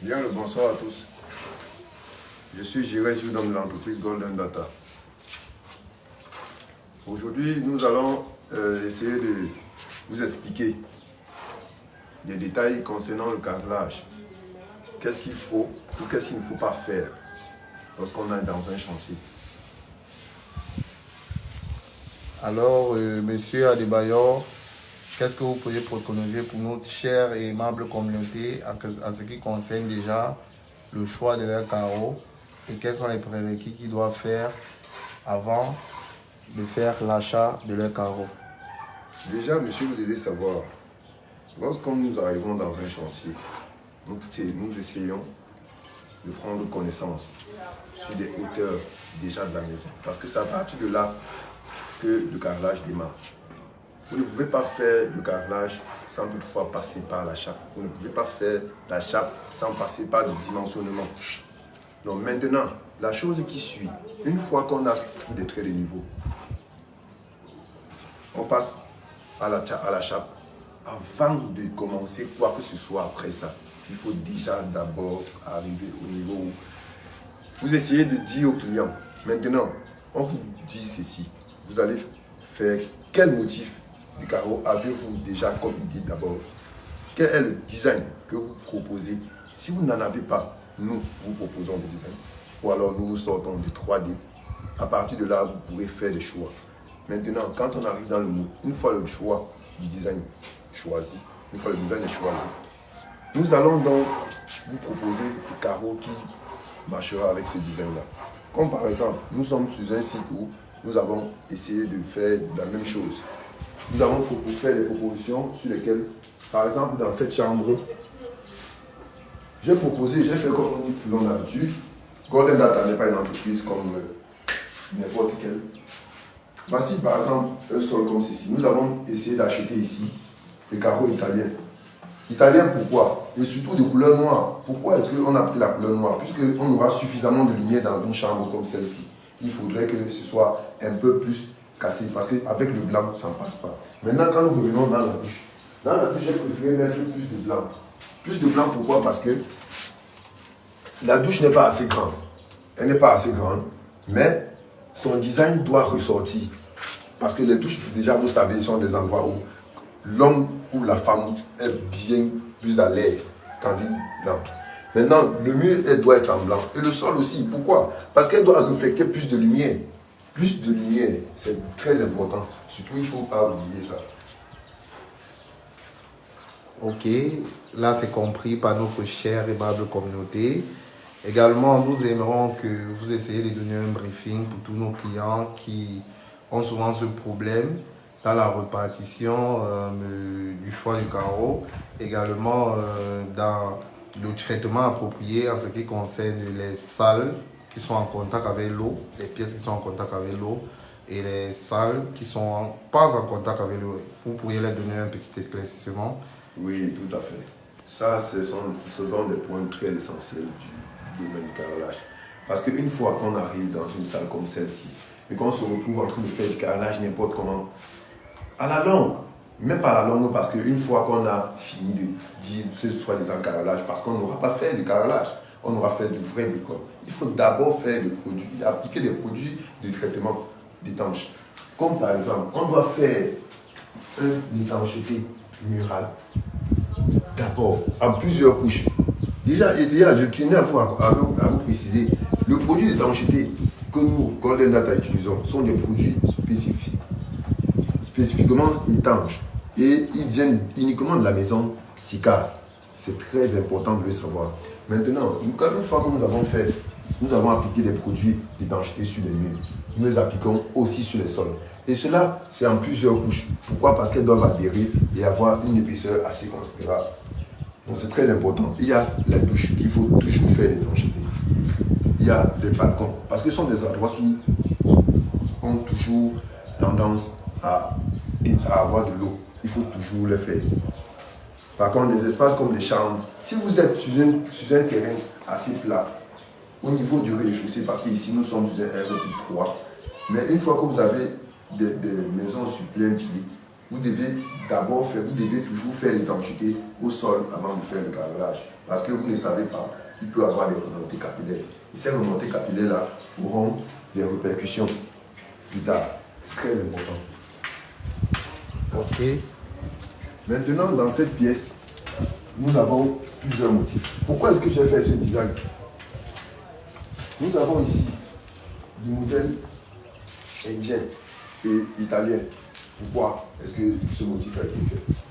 Bien le bonsoir à tous. Je suis Jiré, je suis dans l'entreprise Golden Data. Aujourd'hui, nous allons essayer de vous expliquer des détails concernant le carrelage. Qu'est-ce qu'il faut ou qu'est-ce qu'il ne faut pas faire lorsqu'on est dans un chantier. Alors, Monsieur Adebayor, qu'est-ce que vous pourriez préconiser pour notre chère et aimable communauté en ce qui concerne déjà le choix de leurs carreaux et quels sont les prérequis qu'ils doivent faire avant de faire l'achat de leurs carreaux? Déjà, monsieur, vous devez savoir, lorsque nous arrivons dans un chantier, nous essayons de prendre connaissance sur des hauteurs déjà de la maison. Parce que c'est à partir de là que le carrelage démarre. Vous ne pouvez pas faire le carrelage sans toutefois passer par la chape. Vous ne pouvez pas faire la chape sans passer par le dimensionnement. Donc maintenant, la chose qui suit, une fois qu'on a pris des traits de niveau, on passe à la chape. Avant de commencer quoi que ce soit après ça, il faut déjà d'abord arriver au niveau où vous essayez de dire au client, maintenant, on vous dit ceci, vous allez faire quel motif de carreau avez-vous déjà comme idée d'abord? Quel est le design que vous proposez? Si vous n'en avez pas, nous vous proposons le design. Ou alors nous vous sortons du 3D. À partir de là, vous pourrez faire des choix. Maintenant, quand on arrive dans le moule, une fois le choix du design choisi, une fois le design est choisi, nous allons donc vous proposer le carreau qui marchera avec ce design-là. Comme par exemple, nous sommes sur un site où nous avons essayé de faire la même chose. Nous avons fait des propositions sur lesquelles, par exemple, dans cette chambre, j'ai fait comme nous faisons d'habitude. Golden Data n'est pas une entreprise comme n'importe quelle. Voici par exemple un sol comme ceci. Nous avons essayé d'acheter ici des carreaux italiens. Italiens pourquoi? Et surtout de couleur noire. Pourquoi est-ce qu'on a pris la couleur noire? Puisqu'on aura suffisamment de lumière dans une chambre comme celle-ci. Il faudrait que ce soit un peu plus cassé parce qu'avec le blanc, ça ne passe pas. Maintenant, quand nous revenons dans la douche, j'ai préféré mettre plus de blanc. Plus de blanc pourquoi? Parce que la douche n'est pas assez grande. Elle n'est pas assez grande, mais son design doit ressortir. Parce que les douches, déjà, vous savez, sont des endroits où l'homme ou la femme est bien plus à l'aise quand il entre. Maintenant, le mur, elle doit être en blanc. Et le sol aussi. Pourquoi? Parce qu'elle doit refléter plus de lumière. Plus de lumière, c'est très important. Surtout, il ne faut pas oublier ça. Ok, là c'est compris par notre chère et aimable communauté. Également, nous aimerons que vous essayiez de donner un briefing pour tous nos clients qui ont souvent ce problème dans la répartition du choix du carreau, également dans le traitement approprié en ce qui concerne les salles qui sont en contact avec l'eau, les pièces qui sont en contact avec l'eau et les salles qui ne sont pas en contact avec l'eau. Vous pourriez leur donner un petit éclaircissement? Oui, tout à fait. Ça, ce sont des points très essentiels du domaine du carrelage. Parce qu'une fois qu'on arrive dans une salle comme celle-ci et qu'on se retrouve en train de faire du carrelage n'importe comment, à la longue, même pas à la longue, parce qu'une fois qu'on a fini de dire ce soit des carrelage, parce qu'on n'aura pas fait du carrelage, on aura fait du vrai bricole. Il faut d'abord faire des produits, appliquer des produits de traitement d'étanche. Comme par exemple, on doit faire une étanchéité murale, d'abord, en plusieurs couches. Déjà, je tenais à vous préciser, le produit d'étanchéité que nous, Golden Data, utilisons, sont des produits spécifiques, spécifiquement étanches. Et ils viennent uniquement de la maison Sika. C'est très important de le savoir. Maintenant, une fois que nous avons appliqué des produits d'étanchéité sur les murs, nous les appliquons aussi sur les sols. Et cela, c'est en plusieurs couches. Pourquoi? Parce qu'elles doivent adhérer et avoir une épaisseur assez considérable. Donc c'est très important. Il y a la douche qu'il faut toujours faire l'étanchéité. Il y a les balcons, parce que ce sont des endroits qui ont toujours tendance à avoir de l'eau. Il faut toujours les faire. Par contre, des espaces comme les chambres, si vous êtes sur un terrain assez plat, au niveau du rez-de-chaussée, parce qu'ici nous sommes sur un R+3, mais une fois que vous avez des maisons sur plein pied, vous devez toujours faire l'étanchéité au sol avant de faire le carrelage. Parce que vous ne savez pas, il peut avoir des remontées capillaires. Et ces remontées capillaires-là auront des répercussions plus tard. C'est très important. Ok. Maintenant, dans cette pièce, nous avons plusieurs motifs. Pourquoi est-ce que j'ai fait ce design? Nous avons ici du modèle indien et italien. Pourquoi est-ce que ce motif a été fait?